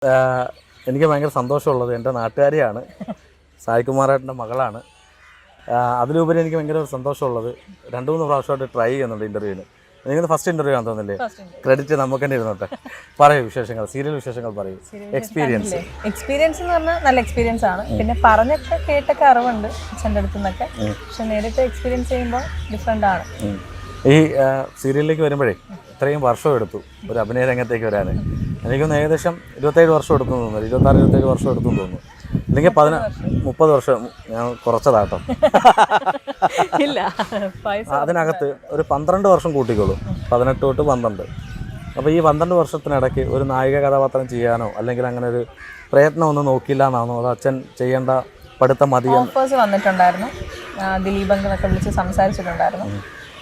എനിക്ക് ഭയങ്കര സന്തോഷമുള്ളത് എൻ്റെ നാട്ടുകാരിയാണ്, സായികുമാറേട്ടൻ്റെ മകളാണ്. അതിലുപരി എനിക്ക് ഭയങ്കര സന്തോഷമുള്ളത് 2-3 പ്രാവശ്യമായിട്ട് ട്രൈ ചെയ്യുന്നുണ്ട് ഇൻ്റർവ്യൂവിന്. എനിക്കൊന്ന് ഫസ്റ്റ് ഇൻ്റർവ്യൂ ആണെന്ന് തോന്നുന്നില്ലേ? ക്രെഡിറ്റ് നമുക്ക് തന്നെ ഇരുന്നോട്ടെ. പറയൂ വിശേഷങ്ങൾ, സീരിയൽ വിശേഷങ്ങൾ പറയൂ. എക്സ്പീരിയൻസ് എന്ന് പറഞ്ഞാൽ നല്ല എക്സ്പീരിയൻസ് ആണ്. പിന്നെ പറഞ്ഞൊക്കെ കേട്ടൊക്കെ അറിവുണ്ട് അച്ഛൻ്റെ അടുത്തു നിന്നൊക്കെ. പക്ഷെ നേരിട്ട് എക്സ്പീരിയൻസ് ചെയ്യുമ്പോൾ ഡിഫറെൻ്റ് ആണ്. ഈ സീരിയലിലേക്ക് വരുമ്പോഴേ ഇത്രയും വർഷം എടുത്തു ഒരു അഭിനയ രംഗത്തേക്ക് വരാൻ. എനിക്കൊന്ന് ഏകദേശം 27 വർഷം എടുത്തു തോന്നുന്നു, 26-27 വർഷം എടുത്തു തോന്നുന്നു. അല്ലെങ്കിൽ 30 വർഷം ഞാൻ കുറച്ചതാട്ടോ. ഇല്ല, അതിനകത്ത് ഒരു 12 വർഷം കൂട്ടിക്കോളൂ, 18 തൊട്ട് 12. അപ്പോൾ ഈ 12 വർഷത്തിനിടയ്ക്ക് ഒരു നായിക കഥാപാത്രം ചെയ്യാനോ അല്ലെങ്കിൽ അങ്ങനെ ഒരു പ്രയത്നം ഒന്നും നോക്കില്ല എന്നാണോ, അത് അച്ഛൻ ചെയ്യേണ്ട പഠിത്തം മതി? ഓഫേഴ്സ് വന്നിട്ടുണ്ടായിരുന്നു, ദിലീപെന്നൊക്കെ വിളിച്ച് സംസാരിച്ചിട്ടുണ്ടായിരുന്നു.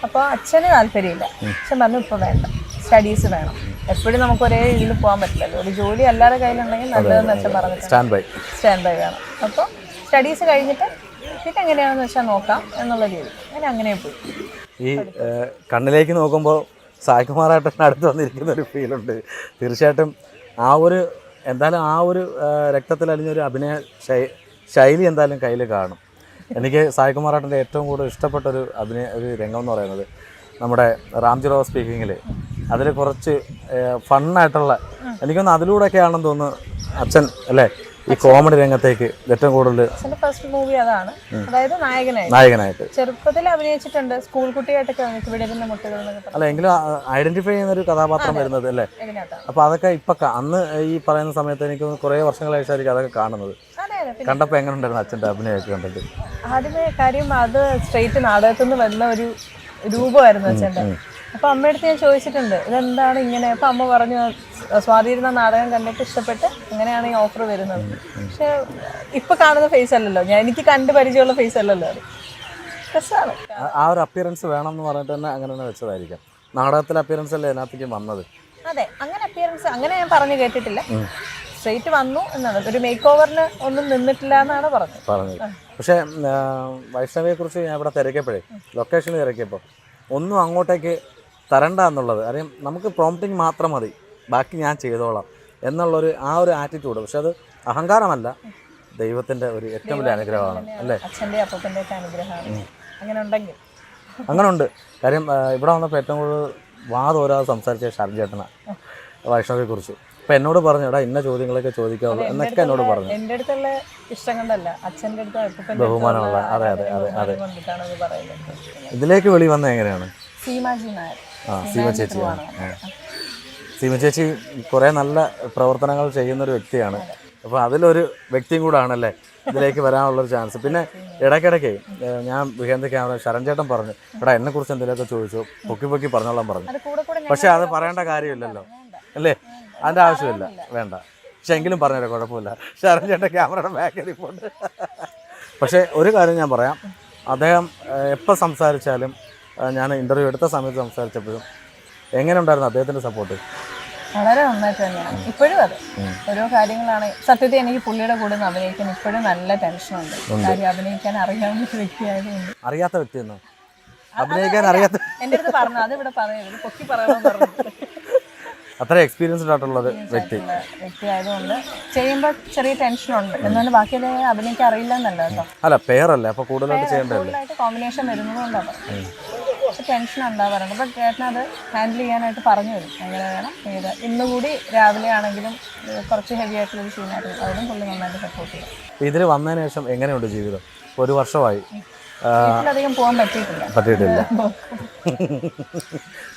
അപ്പോൾ അച്ഛന് താല്പര്യമില്ല. അച്ഛൻ പറഞ്ഞു ഇപ്പോൾ വേണ്ട, സ്റ്റഡീസ് വേണം. എപ്പോഴും നമുക്ക് ഒരേ ഇതിൽ പോകാൻ പറ്റില്ലല്ലോ. ഒരു ജോലി എല്ലാവരുടെ കയ്യിലുണ്ടെങ്കിൽ നല്ലതെന്ന് അച്ഛൻ പറഞ്ഞിട്ട് സ്റ്റാൻഡ് ബൈ വേണം. അപ്പോൾ സ്റ്റഡീസ് കഴിഞ്ഞിട്ട് പിന്നെ എങ്ങനെയാണെന്ന് വെച്ചാൽ നോക്കാം എന്നുള്ള രീതി അങ്ങനെ പോയി. ഈ കണ്ണിലേക്ക് നോക്കുമ്പോൾ സായികുമാറേട്ടന് അടുത്ത് വന്നിരിക്കുന്ന ഒരു ഫീലുണ്ട്. തീർച്ചയായിട്ടും എന്തായാലും ആ ഒരു രക്തത്തിൽ അലിഞ്ഞൊരു അഭിനയ ശൈലി എന്തായാലും കയ്യിൽ കാണും. എനിക്ക് സായികുമാറേട്ടൻ്റെ ഏറ്റവും കൂടുതൽ ഇഷ്ടപ്പെട്ടൊരു ഒരു രംഗം എന്ന് പറയുന്നത് നമ്മുടെ റാംജി റാവു സ്പീക്കിങ്ങിൽ അതിൽ കുറച്ച് ഫണ്ണായിട്ടുള്ള, എനിക്കൊന്ന് അതിലൂടെയൊക്കെയാണെന്ന് തോന്നുന്നു അച്ഛൻ അല്ലേ ഈ കോമഡി രംഗത്തേക്ക് ഏറ്റവും കൂടുതൽ. ഫസ്റ്റ് മൂവി അതാണ്, അതായത് നായകനായിട്ട് ചെറുപ്പത്തിൽ അഭിനയിച്ചിട്ടുണ്ട്. സ്കൂൾ കുട്ടിയായിട്ടൊക്കെ അല്ല എങ്കിലും ഐഡന്റിഫൈ ചെയ്യുന്ന ഒരു കഥാപാത്രം വരുന്നത് അല്ലേ. അപ്പോൾ അതൊക്കെ ഇപ്പം അന്ന് ഈ പറയുന്ന സമയത്ത് എനിക്ക് കുറേ വർഷങ്ങളായിട്ടായിരിക്കും അതൊക്കെ കാണുന്നത്. കണ്ടപ്പോൾ എങ്ങനെ ഉണ്ടായിരുന്നു അച്ഛൻ്റെ അഭിനയമൊക്കെ കണ്ടിട്ട്? ആദ്യമേ കാര്യം അത് സ്ട്രെയിറ്റ് നാടകത്തിൽ നിന്ന് വരുന്ന ഒരു രൂപമായിരുന്നു അച്ഛൻ്റെ. അപ്പോൾ അമ്മയടുത്ത് ഞാൻ ചോദിച്ചിട്ടുണ്ട് ഇതെന്താണ് ഇങ്ങനെ. അപ്പോൾ അമ്മ പറഞ്ഞു സ്വാതിയിരുന്ന നാടകം കണ്ടിട്ട് ഇഷ്ടപ്പെട്ട് അങ്ങനെയാണ് ഈ ഓഫർ വരുന്നത്. പക്ഷെ ഇപ്പം കാണുന്ന ഫേസ് അല്ലല്ലോ, എനിക്ക് കണ്ട് പരിചയമുള്ള ഫേസ് അല്ലല്ലോ. അത് രസമാണ്. ആ ഒരു അപ്പിയറൻസ് വേണം എന്ന് പറഞ്ഞിട്ട് തന്നെ അങ്ങനെ തന്നെ വെച്ചതായിരിക്കാം. നാടകത്തിലെ അപ്പിയറൻസ് അല്ലേ അതിനകത്തേക്ക് വന്നത്? അതെ, അങ്ങനെ അപ്പിയറൻസ് അങ്ങനെ ഞാൻ പറഞ്ഞു കേട്ടിട്ടില്ല. സ്ട്രെയിറ്റ് വന്നു എന്നാണ്, ഒരു മേക്ക് ഓവറിന് ഒന്നും നിന്നിട്ടില്ല എന്നാണ് പറഞ്ഞത്. പക്ഷേ വൈഷ്ണവിയെ കുറിച്ച് ഞാൻ ഇവിടെ തിരക്കിയപ്പോഴേ, ലൊക്കേഷനിൽ തിരക്കിയപ്പോൾ ഒന്നും അങ്ങോട്ടേക്ക് തരണ്ട എന്നുള്ളത് അറിയാം. നമുക്ക് പ്രോംപ്റ്റിങ് മാത്രം മതി, ബാക്കി ഞാൻ ചെയ്തോളാം എന്നുള്ളൊരു ആ ഒരു ആറ്റിറ്റ്യൂഡ്. പക്ഷെ അത് അഹങ്കാരമല്ല, ദൈവത്തിൻ്റെ ഒരു ഏറ്റവും വലിയ അനുഗ്രഹമാണ് അല്ലേ. അച്ഛൻ്റെ അപ്പൂപ്പൻ്റെ ഒക്കെ അനുഗ്രഹമാണ്. അങ്ങനെ ഉണ്ട്. കാര്യം ഇവിടെ വന്നപ്പോൾ ഏറ്റവും കൂടുതൽ വാദോരാതെ സംസാരിച്ച ഷാർജ് ചേട്ടനാണ് വൈഷ്ണവിയെ കുറിച്ച്. അപ്പം എന്നോട് പറഞ്ഞു എടാ ഇന്ന ചോദ്യങ്ങളൊക്കെ ചോദിക്കാവുള്ളൂ എന്നൊക്കെ എന്നോട് പറഞ്ഞു. എൻ്റെ അടുത്തുള്ള ഇഷ്ടം കൊണ്ടല്ല, അച്ഛൻ്റെ അടുത്ത് ബഹുമാനമുള്ള. അതെ അതെ അതെ അതെ. ഇതിലേക്ക് വെളി വന്നത് എങ്ങനെയാണ്? സീമ ചേച്ചിയാണ്. സീമ ചേച്ചി കുറേ നല്ല പ്രവർത്തനങ്ങൾ ചെയ്യുന്നൊരു വ്യക്തിയാണ്. അപ്പോൾ അതിലൊരു വ്യക്തിയും കൂടാണല്ലേ ഇതിലേക്ക് വരാനുള്ളൊരു ചാൻസ്. പിന്നെ ഇടയ്ക്കിടയ്ക്ക് ഞാൻ ബിഹൈൻഡ് ക്യാമറ ശരൺ ചേട്ടൻ പറഞ്ഞു എടാ എന്നെക്കുറിച്ച് എന്തെങ്കിലുമൊക്കെ ചോദിച്ചു, പൊക്കി പറഞ്ഞോളാൻ പറഞ്ഞു. പക്ഷേ അത് പറയേണ്ട കാര്യമില്ലല്ലോ അല്ലേ, അതിൻ്റെ ആവശ്യമില്ല, വേണ്ട. പക്ഷെ എങ്കിലും പറഞ്ഞുതരാം, കുഴപ്പമില്ല. ശരൺ ചേട്ടൻ ക്യാമറയുടെ ബാക്കിൽ പോണ്ട്. പക്ഷേ ഒരു കാര്യം ഞാൻ പറയാം, അദ്ദേഹം എപ്പോൾ സംസാരിച്ചാലും, ഞാൻ ഇൻ്റർവ്യൂ എടുത്ത സമയത്ത് സംസാരിച്ചപ്പോഴും എങ്ങനെ ഉണ്ടായിരുന്നു അദ്ദേഹത്തിൻ്റെ സപ്പോർട്ട്? വളരെ നന്നായിട്ട് തന്നെയാണ് ഇപ്പോഴും. അത് ഓരോ കാര്യങ്ങളാണ് സത്യത്തിൽ എനിക്ക് പുള്ളിയുടെ കൂടെ നിന്ന് അഭിനയിക്കാൻ ഇപ്പോഴും നല്ല ടെൻഷനുണ്ട്. കാര്യം അഭിനയിക്കാൻ അറിയാവുന്ന ഒരു വ്യക്തിയായതുകൊണ്ട്. അറിയാത്ത വ്യക്തിയെന്നോ? അഭിനയിക്കാൻ അറിയാത്ത എൻ്റെ അടുത്ത് പറഞ്ഞു, അത് ഇവിടെ പറയരുത്, പൊക്കി പറയണമെന്ന് പറഞ്ഞു. അത്ര എക്സ്പീരിയൻസ്ഡ് ആയിട്ടുള്ളത് വ്യക്തിയായതുകൊണ്ട് ചെയ്യുമ്പോൾ ചെറിയ ടെൻഷനുണ്ട്. എന്നാലും ബാക്കിയത് അഭിനയിക്കാൻ അറിയില്ല എന്നല്ല കേട്ടോ. അല്ല പേരല്ലേ, അപ്പോൾ കൂടുതലായിട്ട് ചെയ്യേണ്ടതല്ലേ, കോമ്പിനേഷൻ വരുന്നതുകൊണ്ടാണ് ടെൻഷൻ ഉണ്ടാവാറുണ്ട്. ബട്ട് ചേട്ടനത് ഹാൻഡിൽ ചെയ്യാനായിട്ട് പറഞ്ഞു തരും, എങ്ങനെ വേണം ഏത്. ഇന്നുകൂടി രാവിലെ ആണെങ്കിലും കുറച്ച് ഹെവി ആയിട്ടുള്ളൊരു സീനായിരുന്നു, അതിനും പുള്ളി നന്നായിട്ട് സപ്പോർട്ട് ചെയ്യും. ഇതിൽ വന്നതിന് ശേഷം എങ്ങനെയുണ്ട് ജീവിതം? 1 വർഷമായി വീട്ടിലധികം പോകാൻ പറ്റിയിട്ടില്ല.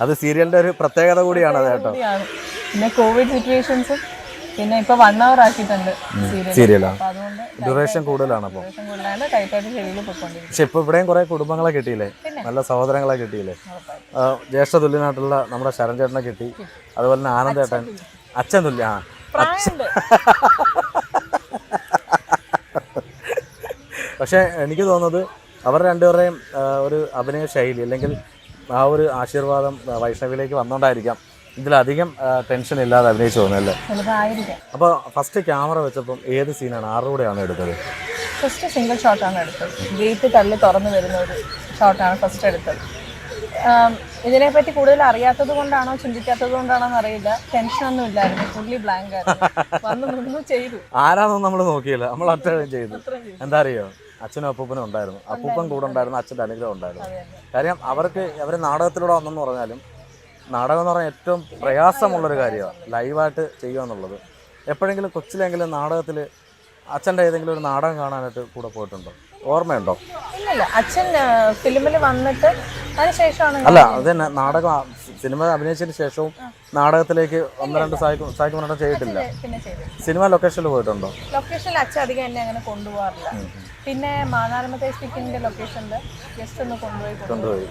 അത് സീരിയലിന്റെ ഒരു പ്രത്യേകത കൂടിയാണ് അത് കേട്ടോ. പിന്നെ കോവിഡ് സിറ്റുവേഷൻസും പിന്നെ ഇപ്പൊ 1 hour ആക്കിയിട്ടുണ്ട് സീരിയലാണ്. ഡ്യൂറേഷൻ കൂടുതലാണ്. അപ്പോൾ പക്ഷെ ഇപ്പൊ ഇവിടെയും കുറെ കുടുംബങ്ങളെ കിട്ടിയില്ലേ, നല്ല സഹോദരങ്ങളെ കിട്ടിയില്ലേ. ജ്യേഷ്ഠ തുല്യനായിട്ടുള്ള നമ്മുടെ ശരൺ ചേട്ടനെ കിട്ടി, അതുപോലെ തന്നെ ആനന്ദേട്ടൻ, അച്ഛൻ തുല്യ. പക്ഷെ എനിക്ക് തോന്നുന്നത് അവർ രണ്ടുപേരുടെയും ഒരു അഭിനയ ശൈലി അല്ലെങ്കിൽ ആ ഒരു ആശീർവാദം വൈഷ്ണവിയിലേക്ക് വന്നുകൊണ്ടായിരിക്കാം ഇതിലധികം ടെൻഷൻ ഇല്ലാതെ അഭിനയിച്ചു തോന്നുന്നല്ലേ. അപ്പോൾ ഫസ്റ്റ് ക്യാമറ വെച്ചപ്പം ഏത് സീനാണ്, ആരുടെയാണ് എടുത്തത്? ഫസ്റ്റ് സിംഗിൾ ഷോട്ടാണ് എടുത്തത്. ഗേറ്റ് തള്ളി തുറന്നു വരുന്ന ഒരു ഷോട്ടാണ് ഫസ്റ്റ് എടുത്തത്. ഇതിനെപ്പറ്റി കൂടുതൽ അറിയാത്തത് കൊണ്ടാണോ ചിന്തിക്കാത്തത് കൊണ്ടാണോ എന്നറിയില്ല. ടെൻഷനൊന്നും ഇല്ലായിരുന്നു, ഫുള്ളി ബ്ലാങ്ക് ആയിരുന്നു. വന്ന് നിന്ന് ചെയ്തു. ആരാന്നൊന്നും നമ്മൾ നോക്കിയില്ല, നമ്മൾ ഒറ്റ ചെയ്തു. എന്താ അറിയോ, അച്ഛനും അപ്പൂപ്പനും ഉണ്ടായിരുന്നു, അപ്പൂപ്പൻ കൂടെ ഉണ്ടായിരുന്നു, അച്ഛൻ്റെ അനുഗ്രഹം ഉണ്ടായിരുന്നു. കാര്യം അവർ നാടകത്തിലൂടെ വന്നെന്ന് പറഞ്ഞാലും നാടകം എന്ന് പറഞ്ഞാൽ ഏറ്റവും പ്രയാസമുള്ളൊരു കാര്യമാണ് ലൈവായിട്ട് ചെയ്യുക എന്നുള്ളത്. എപ്പോഴെങ്കിലും കൊച്ചിലെങ്കിലും നാടകത്തിൽ അച്ഛൻ്റെ ഏതെങ്കിലും ഒരു നാടകം കാണാനായിട്ട് കൂടെ പോയിട്ടുണ്ടോ? ഓർമ്മയുണ്ടോ? ഇല്ലല്ല, അച്ഛൻ ഫിലിമിൽ വന്നിട്ട് അതിനുശേഷമാണ്. അല്ല, അത് തന്നെ നാടകം സിനിമ അഭിനയിച്ചതിന് ശേഷവും നാടകത്തിലേക്ക് 1-2 സായിക്കുമാരേട്ടൻ ചെയ്തിട്ടില്ല. പിന്നെ ചെയ്തു. സിനിമ ലൊക്കേഷനിൽ പോയിട്ടുണ്ടോ? ലൊക്കേഷനിൽ അച്ഛൻ അധികം എന്നെ അങ്ങനെ കൊണ്ടുപോകാറില്ല. പിന്നെ മാനാരമത്തെ സ്പീക്കിങ്ങിന്റെ ലൊക്കേഷനിൽ ജസ്റ്റ് ഒന്ന് കൊണ്ടുപോയി.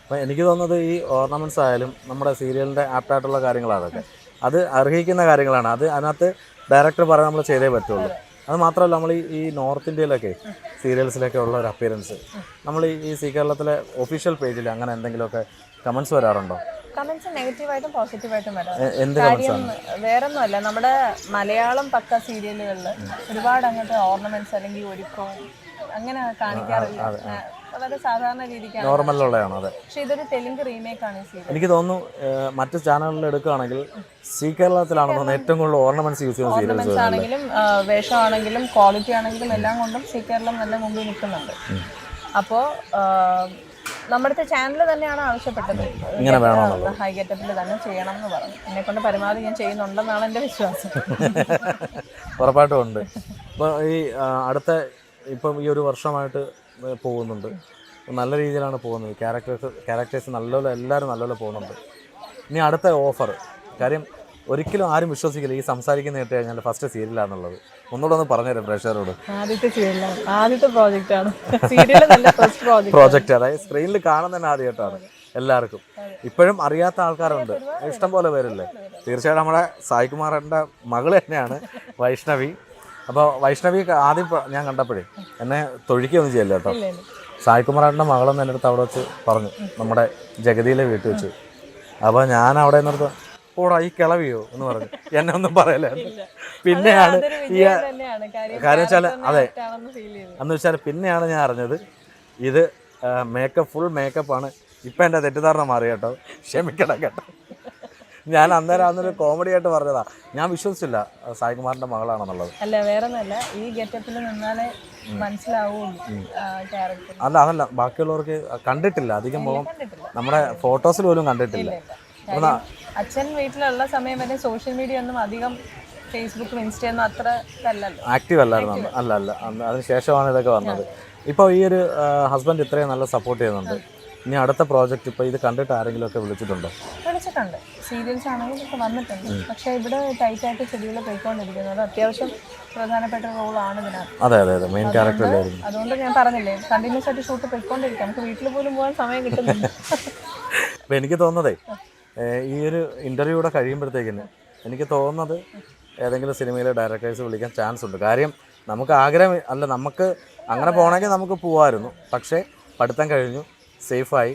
അപ്പം എനിക്ക് തോന്നുന്നത് ഈ ഓർണമെൻറ്റ്സ് ആയാലും നമ്മുടെ സീരിയലിൻ്റെ ആപ്റ്റായിട്ടുള്ള കാര്യങ്ങളാണ് അതൊക്കെ. അത് അർഹിക്കുന്ന കാര്യങ്ങളാണ്. അതിനകത്ത് ഡയറക്ടർ പറഞ്ഞാൽ നമ്മൾ ചെയ്തേ പറ്റുള്ളൂ. അത് മാത്രമല്ല, നമ്മൾ ഈ നോർത്ത് ഇന്ത്യയിലൊക്കെ സീരിയൽസിലൊക്കെ ഉള്ള ഒരു അപ്പിയറൻസ് നമ്മൾ ഈ സീ കേരളത്തിലെ ഒഫീഷ്യൽ പേജിൽ അങ്ങനെ എന്തെങ്കിലുമൊക്കെ കമൻസ് വരാറുണ്ടോ? കമന്റ്സ് നെഗറ്റീവായിട്ടും പോസിറ്റീവായിട്ടും വരാം. എന്ത് കാര്യം വേറൊന്നുമല്ല, നമ്മുടെ മലയാളം പക്ക സീരിയലുകളിൽ ഒരുപാട് അങ്ങനത്തെ ഓർണമെന്റ്സ് അല്ലെങ്കിൽ ഒരുക്കവും അങ്ങനെ കാണിക്കാറില്ല. വളരെ സാധാരണ രീതിക്കാണ്, നോർമലുള്ളതാണ്. അതെ. പക്ഷെ ഇതൊരു തെലുങ്ക് റീമേക്ക് ആണ് ഈ സീരിയൽ. എനിക്ക് തോന്നുന്നു മറ്റു ചാനലുകളിൽ എടുക്കുകയാണെങ്കിൽ സീ കേരളത്തിലാണെന്ന് തോന്നുന്നു ഏറ്റവും കൂടുതൽ ഓർണമെന്റ്സ് യൂസ് ചെയ്യുന്ന സീരിയൽസ്. ഓർണമെന്റ്സ് ആണെങ്കിലും വേഷമാണെങ്കിലും ക്വാളിറ്റി ആണെങ്കിലും എല്ലാം കൊണ്ടും സീ കേരളം നല്ല മുമ്പിൽ നിൽക്കുന്നുണ്ട്. അപ്പോൾ നമ്മുടെ ചാനൽ തന്നെയാണ് ആവശ്യപ്പെട്ടത്, ഇങ്ങനെ വേണമെന്നുള്ളത്, ഹൈ ഗെറ്റപ്പിൽ തന്നെ ചെയ്യണം എന്ന് പറഞ്ഞു. എന്നെ കൊണ്ട് പരമാവധി ഞാൻ ചെയ്യുന്നുണ്ടെന്നാണ് എൻ്റെ വിശ്വാസം. ഉറപ്പായിട്ടും ഉണ്ട്. ഇപ്പോൾ ഈ ഇപ്പം ഈ ഒരു വർഷമായിട്ട് പോകുന്നുണ്ട്, നല്ല രീതിയിലാണ് പോകുന്നത്. ക്യാരക്ടേഴ്സ് നല്ലപോലെ എല്ലാവരും നല്ലപോലെ പോകുന്നുണ്ട്. ഇനി അടുത്ത ഓഫർ, കാര്യം ഒരിക്കലും ആരും വിശ്വസിക്കില്ല ഈ സംസാരിക്കുന്ന കേട്ട് കഴിഞ്ഞാൽ ഫസ്റ്റ് സീരിയലാണെന്നുള്ളത്. ഒന്നുകൂടെ ഒന്ന് പറഞ്ഞുതരാം പ്രേക്ഷകരോട്. ആദ്യത്തെ പ്രോജക്റ്റ്, അതായത് സ്ക്രീനിൽ കാണുന്നതന്നെ ആദ്യമായിട്ടാണ് എല്ലാവർക്കും. ഇപ്പോഴും അറിയാത്ത ആൾക്കാരുണ്ട്, ഇഷ്ടം പോലെ പേരില്ലേ. തീർച്ചയായിട്ടും നമ്മുടെ സായികുമാറിൻ്റെ മകൾ തന്നെയാണ് വൈഷ്ണവി. അപ്പോൾ വൈഷ്ണവി ആദ്യം ഞാൻ കണ്ടപ്പോഴേ എന്നെ തൊഴിക്കുകയൊന്നും ചെയ്യല്ല കേട്ടോ. സായികുമാറിൻ്റെ മകളെന്ന് എൻ്റെ അടുത്ത് അവിടെ വെച്ച് പറഞ്ഞു, നമ്മുടെ ജഗതിയിലെ വീട്ടിൽ വെച്ച്. അപ്പോൾ ഞാൻ അവിടെ നിന്നിടത്ത് ഓടാ ഈ കിളവിയോ എന്ന് പറഞ്ഞു, എന്നെ ഒന്നും പറയല. പിന്നെയാണ് ഈ കാര്യം വെച്ചാൽ, അതെ, എന്ന് വെച്ചാൽ പിന്നെയാണ് ഞാൻ അറിഞ്ഞത് ഇത് ഫുൾ മേക്കപ്പാണ്. ഇപ്പം എൻ്റെ തെറ്റിദ്ധാരണ മാറി കേട്ടോ, ക്ഷമിക്കണം കേട്ടോ. ഞാൻ അന്നൊരു കോമഡി ആയിട്ട് പറഞ്ഞതാ, ഞാൻ വിശ്വസിച്ചില്ല സായികുമാറിന്റെ മകളാണെന്നുള്ളത്. അല്ല, വേറൊന്നല്ല, ഈ ഗെറ്റപ്പിൽ നിന്നാലേ മനസ്സിലാവുള്ളൂ ക്യാരക്ടർ. അതല്ല, ബാക്കിയുള്ളവർക്ക് കണ്ടിട്ടില്ല അധികം മുഖം, നമ്മുടെ ഫോട്ടോസിൽ പോലും കണ്ടിട്ടില്ല. അച്ഛൻ വീട്ടിലുള്ള സമയം വരെ സോഷ്യൽ മീഡിയ ഒന്നും അധികം ഫേസ്ബുക്കും ഇൻസ്റ്റയൊന്നും അത്ര ആക്റ്റീവ് അല്ലായിരുന്നു. അല്ല അതിന് ശേഷമാണ് ഇതൊക്കെ വന്നത്. ഇപ്പോൾ ഈ ഒരു ഹസ്ബൻഡ് ഇത്രയും നല്ല സപ്പോർട്ട് ചെയ്യുന്നുണ്ട്. ഇനി അടുത്ത പ്രോജക്റ്റ് ഇപ്പോൾ ഇത് കണ്ടിട്ട് ആരെങ്കിലും ഒക്കെ വിളിച്ചിട്ടുണ്ടോ? വിളിച്ചിട്ടുണ്ട്, സീരിയൽസ് ആണെങ്കിലും ഒക്കെ വന്നിട്ടുണ്ട്. പക്ഷേ ഇവിടെ ടൈറ്റായിട്ട് ഷെഡ്യൂൾ പോയിക്കൊണ്ടിരിക്കുന്നത് അത്യാവശ്യം പ്രധാനപ്പെട്ട റോളാണ് ഇതിനകത്ത്. അതെ, മെയിൻ ക്യാരക്ടർ. അതുകൊണ്ട് ഞാൻ പറഞ്ഞില്ലേ, കണ്ടിന്യൂസ് ആയിട്ട് ഷൂട്ട് പോയിക്കൊണ്ടിരിക്കാം, നമുക്ക് വീട്ടിൽ പോലും പോകാൻ സമയം കിട്ടുന്നില്ല. അപ്പോൾ എനിക്ക് തോന്നുന്നതേ, ഈ ഒരു ഇൻ്റർവ്യൂടെ കഴിയുമ്പോഴത്തേക്കിന് എനിക്ക് തോന്നുന്നത് ഏതെങ്കിലും സിനിമയിലെ ഡയറക്ടേഴ്സ് വിളിക്കാൻ ചാൻസ് ഉണ്ട്. കാര്യം നമുക്ക് ആഗ്രഹം അല്ല, നമുക്ക് അങ്ങനെ പോകണമെങ്കിൽ നമുക്ക് പോകാമായിരുന്നു. പക്ഷേ പഠിത്തം കഴിഞ്ഞു, സേഫായി,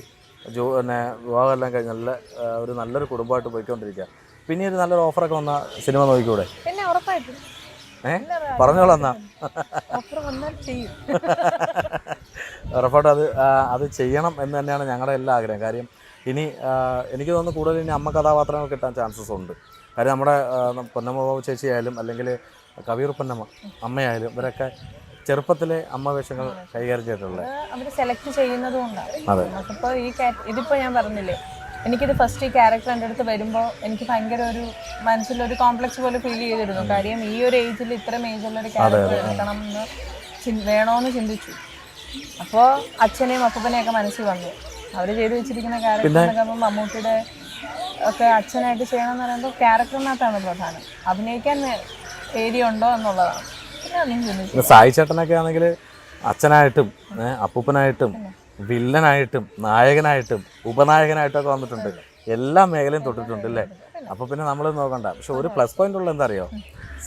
വിവാഹമെല്ലാം കഴിഞ്ഞ് നല്ലൊരു കുടുംബമായിട്ട് പോയിക്കൊണ്ടിരിക്കുക. പിന്നെ ഒരു നല്ലൊരു ഓഫറൊക്കെ വന്ന സിനിമ നോക്കിക്കൂടെ? പിന്നെ ഉറപ്പായിട്ടും പറഞ്ഞോളാം. എന്നാ ഉറപ്പായിട്ടും അത് ചെയ്യണം എന്ന് തന്നെയാണ് ഞങ്ങളുടെ എല്ലാ ആഗ്രഹം. കാര്യം ഇനി എനിക്ക് തോന്നുന്നു കൂടുതൽ ഇനി അമ്മ കഥാപാത്രങ്ങൾ കിട്ടാൻ ചാൻസസ് ഉണ്ട്. കാര്യം നമ്മുടെ പൊന്നമ്മ ചേച്ചിയായാലും അല്ലെങ്കിൽ കവിയൂർ പൊന്നമ്മ അമ്മയായാലും ഇവരൊക്കെ ചെറുപ്പത്തിലെ അമ്മ വേഷങ്ങൾ കൈകാര്യം ചെയ്തിട്ടുള്ളത് അവർ സെലക്ട് ചെയ്യുന്നത് കൊണ്ടാണ്. നമുക്കിപ്പോൾ ഇതിപ്പോൾ ഞാൻ പറഞ്ഞില്ലേ, എനിക്കിത് ഫസ്റ്റ് ഈ ക്യാരക്ടർ എൻ്റെ അടുത്ത് വരുമ്പോൾ എനിക്ക് ഭയങ്കര ഒരു മനസ്സിലൊരു കോംപ്ലക്സ് പോലെ ഫീൽ ചെയ്തിരുന്നു. കാര്യം ഈ ഒരു ഏജിൽ ഇത്രയും ഏജിലുള്ളൊരു ക്യാരക്ടർ എടുക്കണം എന്ന് വേണമെന്ന് ചിന്തിച്ചു. അപ്പോൾ അച്ഛനെയും അപ്പൂപ്പനെയൊക്കെ മനസ്സിൽ വന്നു. അവർ ചെയ്തു വെച്ചിരിക്കുന്ന ക്യാരക്ടറിനൊക്കെ അപ്പം മമ്മൂട്ടിയുടെ ഒക്കെ അച്ഛനായിട്ട് ചെയ്യണമെന്ന് പറയുമ്പോൾ ക്യാരക്ടറിനകത്താണ് പ്രധാനം. അഭിനയിക്കാൻ ഏരിയ ഉണ്ടോ എന്നുള്ളതാണ്. സായി ചേട്ടനൊക്കെ ആണെങ്കിൽ അച്ഛനായിട്ടും അപ്പൂപ്പനായിട്ടും വില്ലനായിട്ടും നായകനായിട്ടും ഉപനായകനായിട്ടൊക്കെ വന്നിട്ടുണ്ട്. എല്ലാ മേഖലയും തൊട്ടിട്ടുണ്ട് അല്ലേ? അപ്പോൾ പിന്നെ നമ്മൾ നോക്കണ്ട. പക്ഷെ ഒരു പ്ലസ് പോയിന്റ് ഉള്ള എന്താ അറിയോ,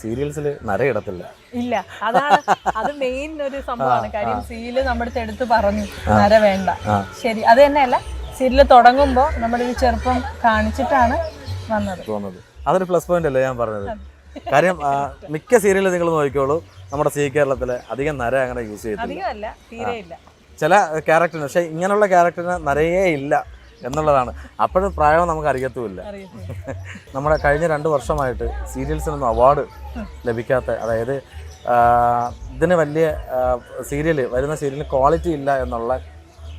സീരിയൽസിൽ നരയിടത്തില്ല. ഇല്ല, അതാണ് അത് മെയിൻ ഒരു സംഭവമാണ്. കാര്യം സീരിയൽ നമ്മുടെ അടുത്ത് എടുത്ത് പറഞ്ഞു നര വേണ്ട. ശരി, അത് തന്നെയല്ല, സീരിയൽ തുടങ്ങുമ്പോൾ നമ്മുടെ ഒരു ചെറുപ്പം കാണിച്ചിട്ടാണ് വന്നത്. അതൊരു പ്ലസ് പോയിന്റ് അല്ലേ ഞാൻ പറഞ്ഞത്. കാര്യം മിക്ക സീരിയലും നിങ്ങൾ നോക്കിക്കോളൂ, നമ്മുടെ സീ കേരളത്തില് അധികം നര അങ്ങനെ യൂസ് ചെയ്തിട്ടില്ല. ചില ക്യാരക്ടറിന്, പക്ഷെ ഇങ്ങനെയുള്ള ക്യാരക്ടറിന് നരയേ ഇല്ല എന്നുള്ളതാണ്. അപ്പോഴും പ്രായം നമുക്ക് അറിയത്തുമില്ല. നമ്മുടെ കഴിഞ്ഞ 2 വർഷമായിട്ട് സീരിയൽസിനൊന്നും അവാർഡ് ലഭിക്കാത്ത, അതായത് ഇതിന് വലിയ വരുന്ന സീരിയലിന് ക്വാളിറ്റി ഇല്ല എന്നുള്ള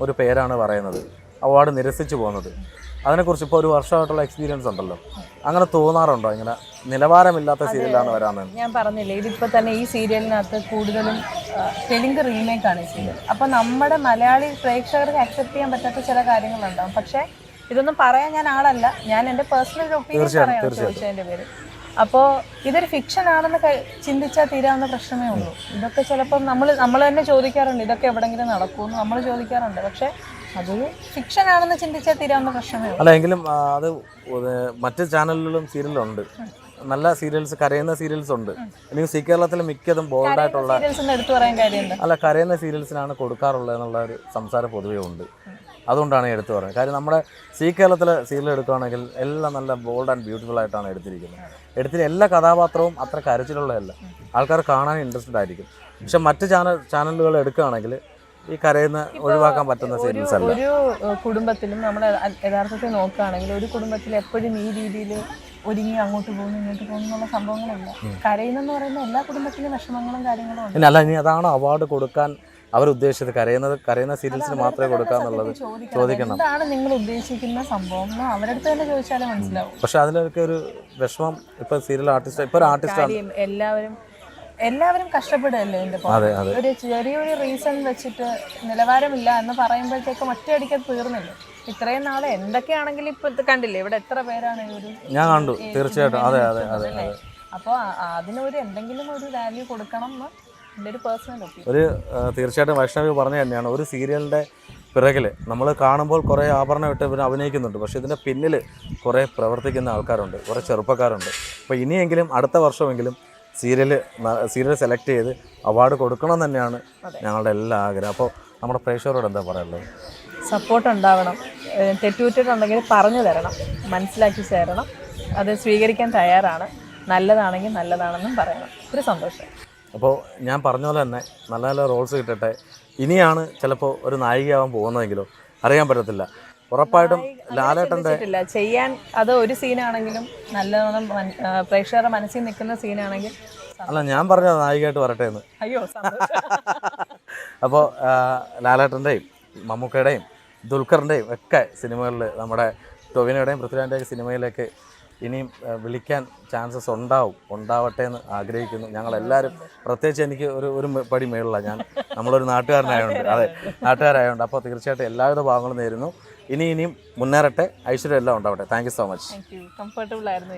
ഒരു പേരാണ് പറയുന്നത്, അവാർഡ് നിരസിച്ചു പോകുന്നത്. അതിനെക്കുറിച്ച് ഇപ്പോൾ ഒരു വർഷമായിട്ടുള്ള എക്സ്പീരിയൻസ് ഉണ്ടല്ലോ, അങ്ങനെ തോന്നാറുണ്ടോ? ഇങ്ങനെ നിലവാരമില്ലാത്ത സീരിയലാണ് വരാമെന്ന്. ഞാൻ പറഞ്ഞില്ലേ, ഇതിപ്പോൾ തന്നെ ഈ സീരിയലിനകത്ത് കൂടുതലും തെലുങ്ക് റീമേക്കാണ് ഈ സീരിയൽ. അപ്പോൾ നമ്മുടെ മലയാളി പ്രേക്ഷകർക്ക് അക്സെപ്റ്റ് ചെയ്യാൻ പറ്റാത്ത ചില കാര്യങ്ങളുണ്ടാകും. പക്ഷേ ഇതൊന്നും പറയാൻ ഞാൻ ആളല്ല, ഞാൻ എൻ്റെ പേഴ്സണൽ ഒപ്പീനിയൻ പറയാണ് ചോദിച്ചതിൻ്റെ പേര്. അപ്പോൾ ഇതൊരു ഫിക്ഷൻ ആണെന്ന് ചിന്തിച്ചാൽ തീരാവുന്ന പ്രശ്നമേ ഉള്ളൂ. ഇതൊക്കെ ചിലപ്പം നമ്മൾ തന്നെ ചോദിക്കാറുണ്ട്, ഇതൊക്കെ എവിടെയെങ്കിലും നടക്കുമെന്ന് നമ്മൾ ചോദിക്കാറുണ്ട്. പക്ഷേ അതൊരു ഫിക്ഷൻ ആണെന്ന് ചിന്തിച്ചാൽ തീരാവുന്ന പ്രശ്നമേ ഉള്ളൂ. അല്ല, എങ്കിലും അത് മറ്റ് ചാനലുകളിലും സീരിയലുണ്ട്, നല്ല സീരിയൽസ്, കരയുന്ന സീരിയൽസ് ഉണ്ട്. അല്ലെങ്കിൽ സി കേരളത്തിൽ മിക്കതും ബോൾഡായിട്ടുള്ള എടുത്തു പറയാൻ കാര്യമുണ്ട്. അല്ല, കരയുന്ന സീരിയൽസിനാണ് കൊടുക്കാറുള്ളത് എന്നുള്ള ഒരു സംസാരം പൊതുവേ ഉണ്ട്. അതുകൊണ്ടാണ് എടുത്തു പറയുന്നത്. കാര്യം നമ്മുടെ സി കേരളത്തിലെ സീരിയൽ എടുക്കുകയാണെങ്കിൽ എല്ലാം നല്ല ബോൾഡ് ആൻഡ് ബ്യൂട്ടിഫുൾ ആയിട്ടാണ് എടുത്തിരിക്കുന്നത്. എല്ലാ കഥാപാത്രവും അത്ര കരച്ചിലുള്ളതല്ല, ആൾക്കാർ കാണാൻ ഇൻട്രസ്റ്റഡ് ആയിരിക്കും. പക്ഷെ മറ്റ് ചാനലുകൾ എടുക്കുകയാണെങ്കിൽ ഈ കരയുന്ന ഒഴിവാക്കാൻ പറ്റുന്ന സീരിയൽസ് അല്ല. ഒരു കുടുംബത്തിലും നമ്മൾ യഥാർത്ഥത്തിൽ നോക്കുകയാണെങ്കിൽ ഒരു കുടുംബത്തിൽ എപ്പോഴും ഈ രീതിയിൽ ഒരുങ്ങി അങ്ങോട്ട് പോകുന്നു ഇങ്ങോട്ട് പോകുന്നു എന്നുള്ള സംഭവങ്ങളില്ല. കരയുന്നെന്ന് പറയുന്ന എല്ലാ കുടുംബത്തിലും വിഷമങ്ങളും കാര്യങ്ങളും ഉണ്ട്. അല്ല, ഇനി അതാണ് അവാർഡ് കൊടുക്കാൻ അവരുദ്ദേശിച്ചത്, കരയുന്ന സീരിയൽസിന് മാത്രമേ കൊടുക്കാന്നുള്ളത് ചോദിക്കണം. എന്താണ് നിങ്ങൾ ഉദ്ദേശിക്കുന്ന സംഭവം എന്ന് അവരുടെ അടുത്ത് തന്നെ ചോദിച്ചാലേ മനസ്സിലാവും. പക്ഷെ അതിലൊക്കെ ഒരു വിഷമം, ഇപ്പൊ സീരിയൽ ആർട്ടിസ്റ്റ്, ഇപ്പൊ ഒരു ആർട്ടിസ്റ്റ് എല്ലാവരും കഷ്ടപ്പെടുകയല്ലേ ഇതിന്റെ പുറത്ത്. ഒരു ചെറിയൊരു റീസൺ വെച്ചിട്ട് നിലവാരമില്ല എന്ന് പറയുമ്പോഴത്തേക്കും ഒറ്റയടിക്ക് തീർന്നില്ല. ഇത്രയും നാളെ എന്തൊക്കെയാണെങ്കിലും ഇപ്പൊ കണ്ടില്ലേ, ഇവിടെ എത്ര പേരാണ് ഞാൻ കണ്ടു. തീർച്ചയായിട്ടും അതെ. അപ്പോൾ അതിനൊരു എന്തെങ്കിലും ഒരു വാല്യൂ കൊടുക്കണം എന്ന് എൻ്റെ ഒരു പേഴ്സണൽ ഒപ്പീനിയൻ. തീർച്ചയായിട്ടും വൈഷ്ണവി പറഞ്ഞു തന്നെയാണ്. ഒരു സീരിയലിൻ്റെ പിറകിൽ നമ്മൾ കാണുമ്പോൾ കുറേ ആഭരണം ഇട്ട് ഇവർ അഭിനയിക്കുന്നുണ്ട്, പക്ഷേ ഇതിൻ്റെ പിന്നിൽ കുറേ പ്രവർത്തിക്കുന്ന ആൾക്കാരുണ്ട്, കുറേ ചെറുപ്പക്കാരുണ്ട്. അപ്പോൾ ഇനിയെങ്കിലും അടുത്ത വർഷമെങ്കിലും സീരിയൽ സെലക്ട് ചെയ്ത് അവാർഡ് കൊടുക്കണം തന്നെയാണ് ഞങ്ങളുടെ എല്ലാ ആഗ്രഹം. അപ്പോൾ നമ്മുടെ പ്രേക്ഷകരോട് എന്താ പറയുള്ളത്? സപ്പോർട്ട് ഉണ്ടാവണം, തെറ്റുകുറ്റിട്ടുണ്ടെങ്കിൽ പറഞ്ഞു തരണം, മനസ്സിലാക്കി തരണം, അത് സ്വീകരിക്കാൻ തയ്യാറാണ്. നല്ലതാണെങ്കിൽ നല്ലതാണെന്നും പറയണം. ഒരു സന്തോഷം. അപ്പോൾ ഞാൻ പറഞ്ഞ പോലെ തന്നെ നല്ല നല്ല റോൾസ് കിട്ടട്ടെ. ഇനിയാണ് ചിലപ്പോൾ ഒരു നായികയാവാൻ പോകുന്നതെങ്കിലോ അറിയാൻ പറ്റത്തില്ല. ഉറപ്പായിട്ടും ലാലേട്ടൻ്റെ ചെയ്യാൻ അത് ഒരു സീനാണെങ്കിലും നല്ലോണം പ്രേക്ഷകരുടെ മനസ്സിൽ നിൽക്കുന്ന സീനാണെങ്കിൽ. അല്ല, ഞാൻ പറഞ്ഞത് നായികയായിട്ട് വരട്ടെ എന്ന്. അയ്യോ, അപ്പോൾ ലാലേട്ടൻ്റെയും മമ്മൂക്കയുടെയും ദുൽഖറിൻ്റെയും ഒക്കെ സിനിമകളിൽ, നമ്മുടെ ടൊവിനോയുടെയും പൃഥ്വിരാജിൻ്റെയും സിനിമയിലേക്ക് ഇനിയും വിളിക്കാൻ ചാൻസസ് ഉണ്ടാവട്ടെ എന്ന് ആഗ്രഹിക്കുന്നു ഞങ്ങളെല്ലാവരും. പ്രത്യേകിച്ച് എനിക്ക് ഒരു പടി മേളിലാണ് നമ്മളൊരു നാട്ടുകാരായതുകൊണ്ട്. അപ്പോൾ തീർച്ചയായിട്ടും എല്ലാവിധ ഭാഗങ്ങളും നേരുന്നു. ഇനിയും മുന്നേറട്ടെ, ഐശ്വര്യം എല്ലാം ഉണ്ടാവട്ടെ. Thank you so much. Comfortable ആയിരുന്നു.